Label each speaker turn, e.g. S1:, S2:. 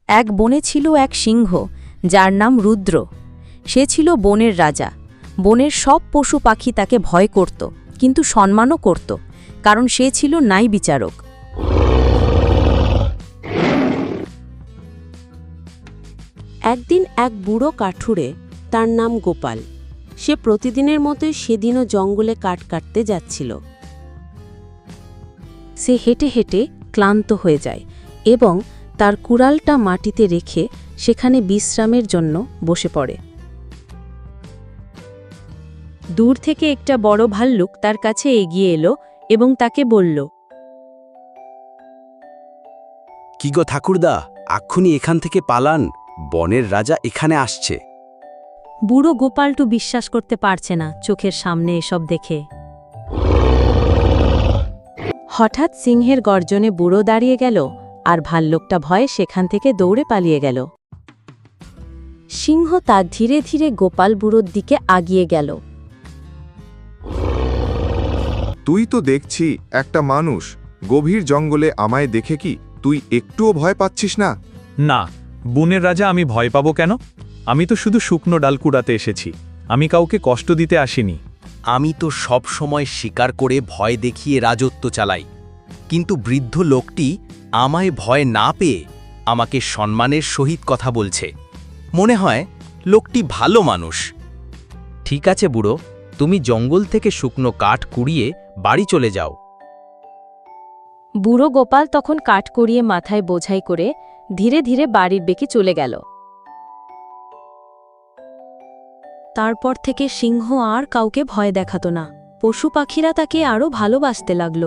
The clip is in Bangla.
S1: এক বনে ছিল এক সিংহ, যার নাম রুদ্র। সে ছিল বনের রাজা। বনের সব পশু পাখি তাকে ভয় করত, কিন্তু সম্মানও করত, কারণ সে ছিল ন্যায় বিচারক।
S2: একদিন এক বুড়ো কাঠুরে, তার নাম গোপাল, সে প্রতিদিনের মতোই সেদিনও জঙ্গলে কাঠ কাটতে যাচ্ছিল। সে হেঁটে হেঁটে ক্লান্ত হয়ে যায় এবং তার কুড়ালটা মাটিতে রেখে সেখানে বিশ্রামের জন্য বসে পড়ে।
S1: দূর থেকে একটা বড় ভাল্লুক তার কাছে এগিয়ে এলো এবং তাকে বলল,
S3: কি গো ঠাকুরদা, এক্ষুনি এখান থেকে পালান, বনের রাজা এখানে আসছে।
S1: বুড়ো গোপালটু বিশ্বাস করতে পারছে না চোখের সামনে এসব দেখে।
S2: হঠাৎ সিংহের গর্জনে বুড়ো দাঁড়িয়ে গেল, আর ভাল্লুকটা ভয়ে সেখান থেকে দৌড়ে পালিয়ে গেল। সিংহ তার ধীরে ধীরে গোপাল বুড়োর দিকে আগিয়ে গেল।
S4: তুই তো দেখছি একটা মানুষ, গভীর জঙ্গলে আমায় দেখে কি তুই একটুও ভয় পাচ্ছিস না?
S5: না, বনের রাজা, আমি ভয় পাবো কেন? আমি তো শুধু শুকনো ডাল কুড়াতে এসেছি, আমি কাউকে কষ্ট দিতে আসিনি।
S3: আমি তো সব সময় শিকার করে ভয় দেখিয়ে রাজত্ব চালাই, কিন্তু বৃদ্ধ লোকটি আমায় ভয় না পেয়ে আমাকে সম্মানের সহিত কথা বলছে। মনে হয় লোকটি ভালো মানুষ। ঠিক আছে বুড়ো, তুমি জঙ্গল থেকে শুকনো কাঠ কুড়িয়ে বাড়ি চলে যাও।
S1: বুড়ো গোপাল তখন কাঠ করিয়ে মাথায় বোঝাই করে ধীরে ধীরে বাড়ির বেঁকে চলে গেল। তারপর থেকে সিংহ আর কাউকে ভয় দেখাত না। পশু পাখিরা তাকে আরও ভালোবাসতে লাগল।